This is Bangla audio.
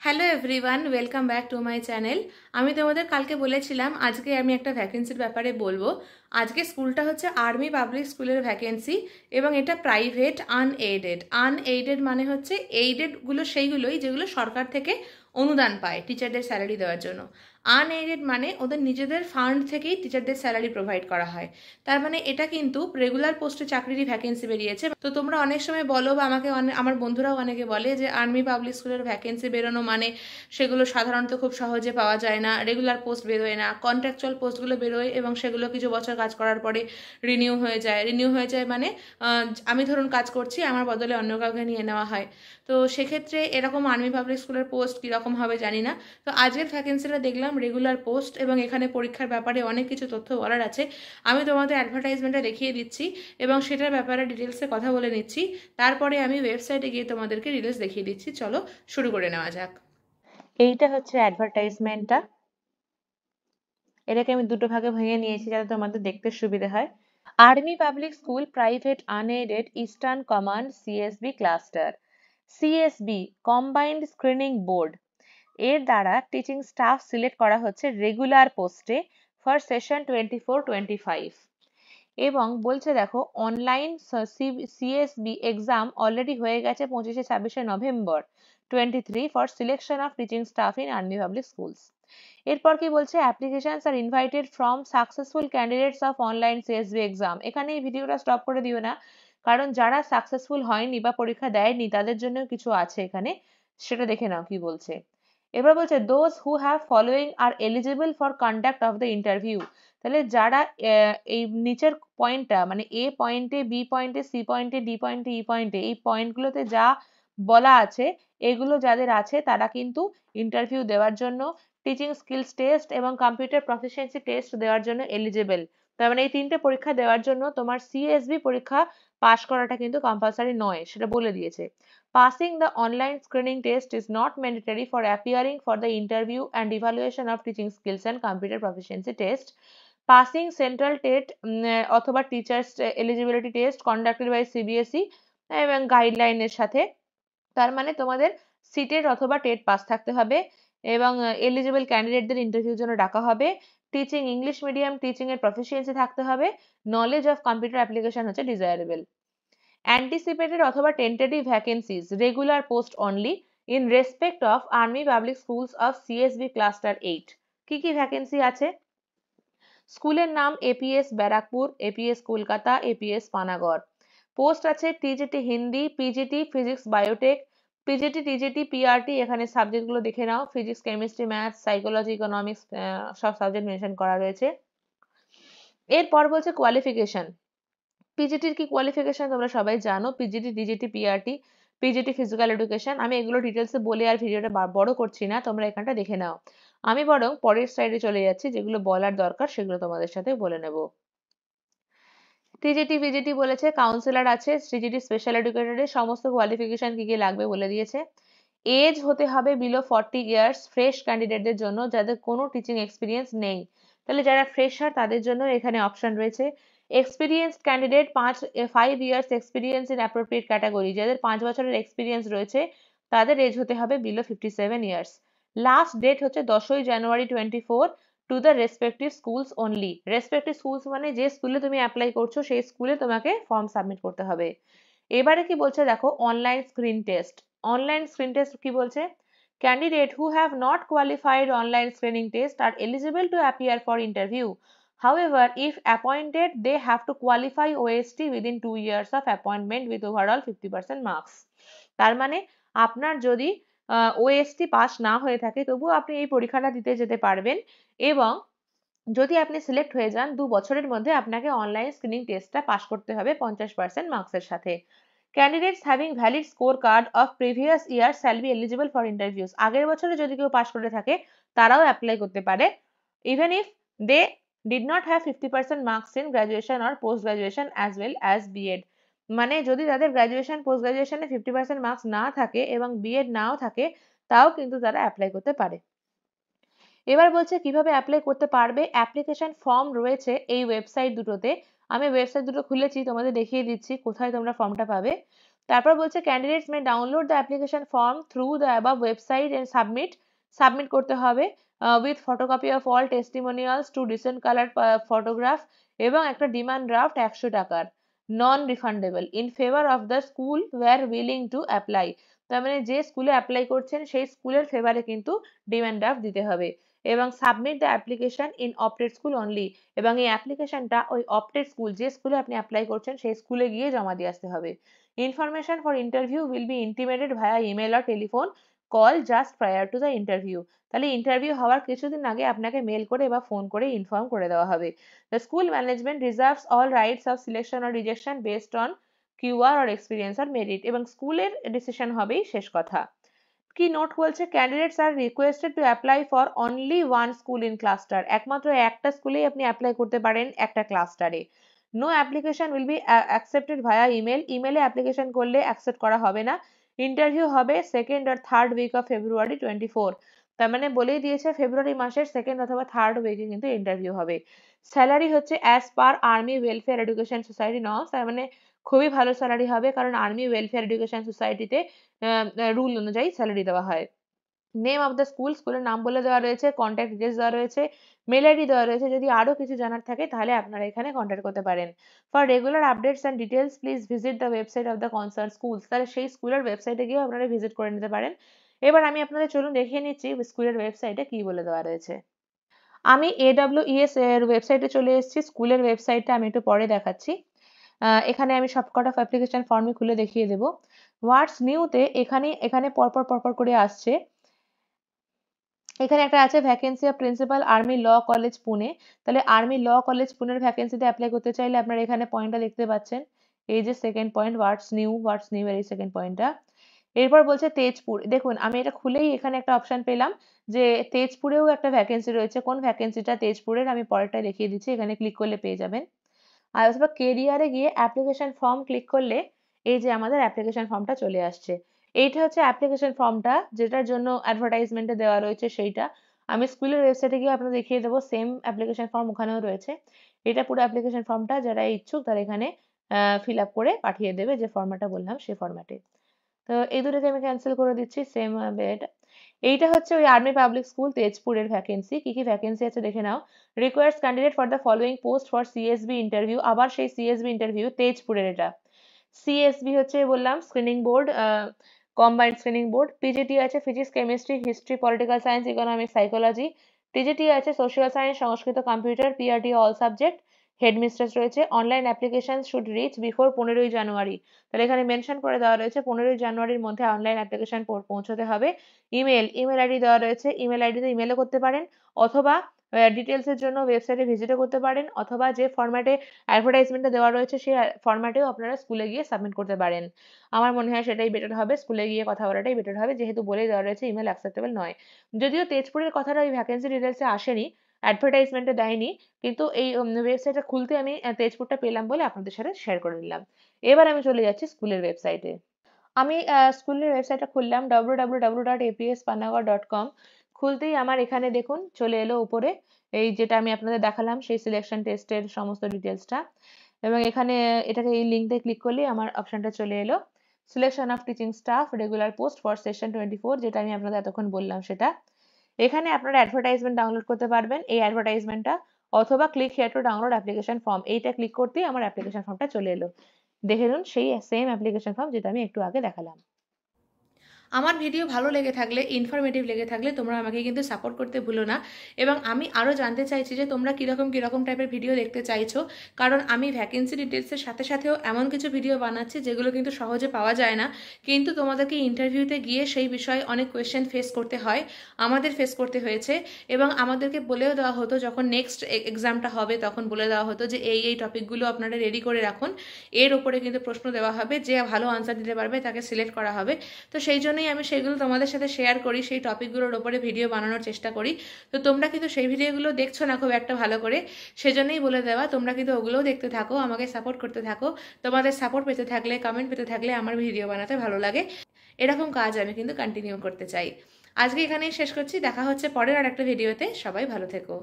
Hello everyone, welcome back to my channel. আমি তোমাদের কালকে বলেছিলাম আজকে আমি একটা ভ্যাকেন্সির ব্যাপারে বলবো। আজকে স্কুলটা হচ্ছে আর্মি পাবলিক স্কুলের ভ্যাকেন্সি এবং এটা প্রাইভেট আনএইডেড। আনএইডেড মানে হচ্ছে এইডেডগুলো সেইগুলোই যেগুলো সরকার থেকে অনুদান পায় টিচারদের স্যালারি দেওয়ার জন্য। আনএইডেড মানে ওদের নিজেদের ফান্ড থেকেই টিচারদের স্যালারি প্রোভাইড করা হয়। তার মানে এটা কিন্তু রেগুলার পোস্টে চাকরিরই ভ্যাকেন্সি বেরিয়েছে। তো তোমরা অনেক সময় বলো বা আমাকে আমার বন্ধুরাও অনেকে বলে যে আর্মি পাবলিক স্কুলের ভ্যাকেন্সি বেরোনো মানে সেগুলো সাধারণত খুব সহজে পাওয়া যায় না, রেগুলার পোস্ট বেরোয় না, কন্ট্রাকচুয়াল পোস্টগুলো বেরোয় এবং সেগুলো কিছু বছর কাজ করার পরে রিনিউ হয়ে যায় মানে আমি ধরুন কাজ করছি, আমার বদলে অন্য কাউকে নিয়ে নেওয়া হয়। তো সেক্ষেত্রে এরকম আর্মি পাবলিক স্কুলের পোস্ট কীরকম হবে জানি না। তো আজকের ভ্যাকেন্সিটা দেখলাম রেগুলার পোস্ট এবং এখানে পরীক্ষার ব্যাপারে অনেক কিছু তথ্য বলার আছে। আমি তোমাদের অ্যাডভার্টাইজমেন্টটা দেখিয়ে দিচ্ছি এবং সেটার ব্যাপারে ডিটেলসে কথা বলে নিচ্ছি। তারপরে আমি ওয়েবসাইটে গিয়ে তোমাদেরকে ডিটেলস দেখিয়ে দিচ্ছি। চলো শুরু করে নেওয়া যাক। এইটা হচ্ছে অ্যাডভার্টাইজমেন্টটা। এটাকে আমি দুটো ভাগে ভেঙে নিয়েছি যাতে তোমাদের দেখতে সুবিধা হয়। Army public school private unaided eastern command CSB cluster, CSB combined screening board, এর দ্বারা টিচিং স্টাফ সিলেক্ট করা হচ্ছে রেগুলার পোস্টে ফর সেশন 24-25 এবং বলছে দেখো অনলাইন সিএসবি এক্সাম অলরেডি হয়ে গেছে 25-26 November 23 for selection of teaching staff in Army public Schools. এরপর কি বলছে, applications are invited from successful candidates of online CSB exam. এখানে এই ভিডিওটা স্টপ করে দিও না, কারণ যারা সাকসেসফুল হয়নি বা পরীক্ষা দেয়নি তাদের জন্য কিছু আছে এখানে, সেটা দেখে নাও কি বলছে। এবার বলছে those who have following are eligible for conduct of the interview. তাহলে যারা এই নিচের পয়েন্টটা মানে এ পয়েন্টে, বি পয়েন্টে, সি পয়েন্টে, ডি পয়েন্টে, ই পয়েন্টে, এই পয়েন্টগুলোতে যা বলা আছে এগুলো যাদের আছে তারা কিন্তু ইন্টারভিউ দেওয়ার জন্য, টিচিং স্কিলস টেস্ট এবং কম্পিউটার প্রফিসিয়েন্সি টেস্ট দেওয়ার জন্য এলিজিবল। তার মানে এই তিনটে পরীক্ষা দেওয়ার জন্য তোমার সিএসবি পরীক্ষা পাশ করাটা কিন্তু কম্পালসারি নয়, সেটা বলে দিয়েছে। Passing the online screening test is not mandatory for appearing for the interview and evaluation of teaching skills and computer proficiency test. Passing central TET অথবা teachers eligibility test conducted by CBSE এবং গাইডলাইনের সাথে। তার মানে তোমাদের সিটেট অথবা টেট পাস থাকতে হবে এবং এলিজিবল ক্যান্ডিডেটদের ইন্টারভিউর জন্য ডাকা হবে। টিচিং ইংলিশ মিডিয়াম টিচিং এর প্রফিসিয়েন্সি থাকতে হবে। নলেজ অফ কম্পিউটার অ্যাপ্লিকেশন হচ্ছে ডিজায়ারেবল। অ্যান্টিসিপেটেড অথবা tentative vacancies regular post only in respect of army public schools of CSB cluster 8। কি কি ভ্যাকেন্সি আছে? স্কুলের নাম APS Barrackpore, APS Kolkata, APS Panagarh. Post আছে TGT Hindi, PGT physics biotech, PGT TGT PRT. এখানে সাবজেক্টগুলো দেখে নাও, physics chemistry math psychology economics সব সাবজেক্ট মেনশন করা রয়েছে। এরপর বলছে কোয়ালিফিকেশন। পিজিটির কি কোয়ালিফিকেশন তোমরা সবাই জানো, PGT TGT PRT, PGT physical education. আমি এগুলো ডিটেলসে বলে আর ভিডিওটা বড় করছি না, তোমরা এখানটা দেখে নাও। আমি বরং পরের স্লাইডে চলে যাচ্ছি, যেগুলো বলার দরকার সেগুলো তোমাদের সাথে বলে নেব। টিজিটি পিজিটি বলেছে, কাউন্সিলর আছে, টিজিটি স্পেশাল এডুকেটরের সমস্ত কোয়ালিফিকেশন কি কি লাগবে বলে দিয়েছে। এজ হতে হবে বিলো 40 ইয়ার্স ফ্রেশ ক্যান্ডিডেটদের জন্য যাদের কোনো টিচিং এক্সপিরিয়েন্স নেই। তাহলে যারা ফ্রেশার তাদের জন্য এখানে অপশন রয়েছে। Experience candidate 5 years experience in appropriate category, যাদের 5 বছরের এক্সপিরিয়েন্স রয়েছে তাদের এজ হতে হবে বিলো 57 ইয়ার্স। লাস্ট ডেট হচ্ছে 10ই জানুয়ারি 24 to the respective schools only. Respective schools মানে যে স্কুলে তুমি অ্যাপ্লাই করছো সেই স্কুলে তোমাকে ফর্ম সাবমিট করতে হবে। এবারে কি বলছে দেখো, online screen test. Online screen test কি বলছে, candidate who have not qualified online screening test are eligible to appear for interview. However, if appointed, they have to qualify OST within 2 years of appointment with overall 50% marks. তার মানে আপনার যদি ওএসটি পাস না হয়ে থাকে তবুও আপনি এই পরীক্ষাটা দিতে যেতে পারবেন এবং যদি আপনি সিলেক্ট হয়ে যান 2 বছরের মধ্যে আপনাকে অনলাইন স্ক্রিনিং টেস্টটা পাস করতে হবে 50% মার্কসের সাথে। Candidates having valid score card of previous year shall be eligible for interviews. আগের বছরে যদি কেউ পাস করে থাকে তারাও অ্যাপ্লাই করতে পারে, even if they did not have 50% marks in graduation or post graduation as well as BEd. মানে যদি তাদের গ্র্যাজুয়েশন পোস্ট গ্র্যাজুয়েশনে 50% মার্কস না থাকে এবং বিএড নাও থাকে তাও কিন্তু তারা অ্যাপ্লাই করতে পারে। এবার বলছে কিভাবে অ্যাপ্লাই করতে পারবে। অ্যাপ্লিকেশন ফর্ম রয়েছে এই ওয়েবসাইট দুটোতে। আমি ওয়েবসাইট দুটো খুলেছি, তোমাদের দেখিয়ে দিচ্ছি কোথায় তোমরা ফর্মটা পাবে। তারপর বলছে candidates may download the application form through the above website and submit করতে হবে with photocopy of all testimonials, 2 decent colour photograph এবং একটা ডিমান্ড ড্রাফট 100 টাকার, non refundable, in favour of the school were willing to apply. তার মানে যে স্কুলে অ্যাপ্লাই করছেন সেই স্কুলের ফেভারে কিন্তু ডিমান্ড ড্রাফট দিতে হবে। এবং submit the application in opted school only, এবং এই অ্যাপ্লিকেশনটা ওই অপটেড স্কুল, যে স্কুলে আপনি অ্যাপ্লাই করছেন সেই স্কুলে গিয়ে জমা দিয়ে আসতে হবে। Information for interview will be intimated via email or telephone call just prior to the interview. তাহলে ইন্টারভিউ হওয়ার কিছুদিন আগে আপনাকে মেল করে বা ফোন করে ইনফর্ম করে দেওয়া হবে। The school management reserves all rights of selection or rejection based on QR or experience or merit, এবং স্কুলের ডিসিশন হবেই শেষ কথা। কি নোট বলছে, candidates are requested to apply for only one school in cluster, একমাত্র একটা স্কুলেই আপনি অ্যাপ্লাই করতে পারেন একটা ক্লাস্টারে। No application will be accepted via email, ইমেলে অ্যাপ্লিকেশন করলে অ্যাকসেপ্ট করা হবে না। ইন্টারভিউ হবে 2nd or 3rd week of February 24। তার মানে বলেই দিয়েছে ফেব্রুয়ারি মাসের 2nd অথবা 3rd উইকে কিন্তু ইন্টারভিউ হবে। স্যালারি হচ্ছে as per army welfare education society norms, তার মানে খুবই ভালো স্যালারি হবে, কারণ আর্মি ওয়েলফেয়ার এডুকেশন সোসাইটিতে রুল অনুযায়ী স্যালারি দেওয়া হয়। নেম অফ দ্য স্কুল, স্কুলের নাম বলে দেওয়া রয়েছে, কন্ট্যাক্ট ডিটেলস দেওয়া রয়েছে, মেল আইডি দেওয়া রয়েছে। যদি আরো কিছু জানার থাকে তাহলে আপনারা এখানে কন্ট্যাক্ট করতে পারেন। For regular updates and details please visit the website of the concern schools, তাহলে সেই স্কুলের ওয়েবসাইটে গিয়ে আপনারা ভিজিট করে নিতে পারেন। এবার আমি আপনাদের চলুন দেখিয়ে নিচ্ছি স্কুলের ওয়েবসাইটে কি বলে দেওয়া রয়েছে। আমি AWES এর ওয়েবসাইটে চলে এসেছি, স্কুলের ওয়েবসাইটটা আমি একটু পরে দেখাচ্ছি। এখানে আমি সবকটা অ্যাপ্লিকেশন ফর্মই খুলে দেখিয়ে দেবো। হোয়াটস নিউতে এখানে পরপর করে আসছে। এখানে একটা আছে vacancy of principal Army Law College Pune, তাহলে আর্মি ল কলেজ পুনের ভ্যাকেন্সিতে অ্যাপ্লাই করতে চাইলে আপনারা এখানে পয়েন্টটা দেখতে পাচ্ছেন, এই যে সেকেন্ড পয়েন্ট হোয়াটস নিউ এর এই সেকেন্ড পয়েন্টটা। এরপর বলছে তেজপুর, দেখুন আমি এটা খুলেই এখানে একটা অপশন পেলাম যে তেজপুরেও একটা ভ্যাকেন্সি রয়েছে। কোন ভ্যাকেন্সিটা তেজপুরের আমি পরেরটা দেখিয়ে দিচ্ছি, এখানে ক্লিক করলে পেয়ে যাবেন। আর অথবা কেরিয়ারে গিয়ে অ্যাপ্লিকেশন ফর্ম ক্লিক করলে এই যে আমাদের অ্যাপ্লিকেশন ফর্মটা চলে আসছে। এইটা হচ্ছে অ্যাপ্লিকেশন ফর্মটা যেটার জন্য অ্যাডভার্টাইজমেন্টে দেওয়া রয়েছে সেইটা। আমি স্কুলের ওয়েবসাইটে গিয়ে আপনাদের দেখিয়ে দেবো, সেম অ্যাপ্লিকেশন ফর্ম ওখানেও রয়েছে। এটা পুরো অ্যাপ্লিকেশন ফর্মটা, যারা ইচ্ছুক তারা এখানে ফিল আপ করে পাঠিয়ে দেবে যে ফর্ম্যাটটা বললাম সেই ফর্ম্যাটে। তো এই দুটোকে আমি ক্যান্সেল করে দিচ্ছি, সেম এটা। এইটা হচ্ছে ওই আর্মি পাবলিক স্কুল তেজপুরের ভ্যাকেন্সি। কি কি ভ্যাকেন্সি আছে দেখে নাও। Requires candidate for the following post for CSB interview, আবার সেই সিএসবি ইন্টারভিউ তেজপুরের এটা। সিএসবি হচ্ছে বললাম screening board, combined screening board. PGT আছে physics, chemistry, history, political science, economics, psychology. TGT আছে social science, Sanskrit, computer. PRT all subject. Headmistress রয়েছে। Online application should reach before 15ই জানুয়ারি, তাহলে এখানে মেনশন করে দেওয়া রয়েছে 15ই জানুয়ারির মধ্যে অনলাইন অ্যাপ্লিকেশন পৌঁছতে হবে। ইমেল আইডি দেওয়া রয়েছে, ইমেল আইডিতে ইমেলও করতে পারেন, অথবা ডিটেলসের জন্য ওয়েবসাইটে ভিজিটও করতে পারেন, অথবা যে ফরম্যাটে অ্যাডভার্টাইজমেন্টটা দেওয়া রয়েছে সেই ফরম্যাটেও আপনারা স্কুলে গিয়ে সাবমিট করতে পারেন। আমার মনে হয় সেটাই বেটার হবে, স্কুলে গিয়ে কথা বলাটাই বেটার হবে, যেহেতু বলেই দেওয়া রয়েছে ইমেল অ্যাকসেপ্টেবল নয়। যদিও তেজপুরের কথাটা ওই ভ্যাকেন্সি ডিটেলসে আসেনি, অ্যাডভার্টাইজমেন্টে দেয়নি, কিন্তু এই ওয়েবসাইটটা খুলতে আমি তেজপুরটা পেলাম বলে আপনাদের সাথে শেয়ার করে নিলাম। এবার আমি চলে যাচ্ছি স্কুলের ওয়েবসাইটে। আমি স্কুলের ওয়েবসাইটটা খুললাম www.apspanagarh.com। খুলতেই আমার এখানে দেখুন চলে এলো উপরে এই যেটা আমি আপনাদের দেখালাম সেই সিলেকশন টেস্টের সমস্ত ডিটেলসটা, এবং এখানে এটাকে এই লিঙ্কতে ক্লিক করলেই আমার অপশনটা চলে এলো selection of teaching staff regular post for session 24, যেটা আমি আপনাদের এতক্ষণ বললাম সেটা। এখানে আপনারা অ্যাডভার্টাইজমেন্ট ডাউনলোড করতে পারবেন, এই অ্যাডভার্টাইজমেন্টটা, অথবা click here to download application form, এইটা ক্লিক করতেই আমার অ্যাপ্লিকেশন ফর্মটা চলে এলো। দেখে নিন সেই সেম অ্যাপ্লিকেশন ফর্ম যেটা আমি একটু আগে দেখালাম। আমার ভিডিও ভালো লেগে থাকলে, ইনফরমেটিভ লেগে থাকলে তোমরা আমাকে কিন্তু সাপোর্ট করতে ভুলো না। এবং আমি আরও জানতে চাইছি যে তোমরা কীরকম টাইপের ভিডিও দেখতে চাইছো, কারণ আমি ভ্যাকেন্সি ডিটেলসের সাথেও এমন কিছু ভিডিও বানাচ্ছি যেগুলো কিন্তু সহজে পাওয়া যায় না, কিন্তু তোমাদেরকে ইন্টারভিউতে গিয়ে সেই বিষয়ে অনেক কোয়েশ্চেন ফেস করতে হয়, আমাদের ফেস করতে হয়েছে। এবং আমাদেরকে বলেও দেওয়া হতো যখন নেক্সট এক্সামটা হবে তখন বলে দেওয়া হতো যে এই টপিকগুলো আপনারা রেডি করে রাখুন, এর ওপরে কিন্তু প্রশ্ন দেওয়া হবে, যে ভালো আনসার দিতে পারবে তাকে সিলেক্ট করা হবে। তো সেই জন্যই আমি সেগুলো তোমাদের সাথে শেয়ার করি, সেই টপিকগুলোর ওপরে ভিডিও বানানোর চেষ্টা করি। তো তোমরা কিন্তু সেই ভিডিওগুলো দেখছো না খুব একটা ভালো করে, সেজন্যই বলে দেওয়া, তোমরা কিন্তু ওগুলোও দেখতে থাকো, আমাকে সাপোর্ট করতে থাকো। তোমাদের সাপোর্ট পেতে থাকলে, কমেন্ট পেতে থাকলে আমার ভিডিও বানাতে ভালো লাগে, এরকম কাজ আমি কিন্তু কন্টিনিউ করতে চাই। আজকে এখানেই শেষ করছি, দেখা হচ্ছে পরের আরেকটা ভিডিওতে। সবাই ভালো থেকো।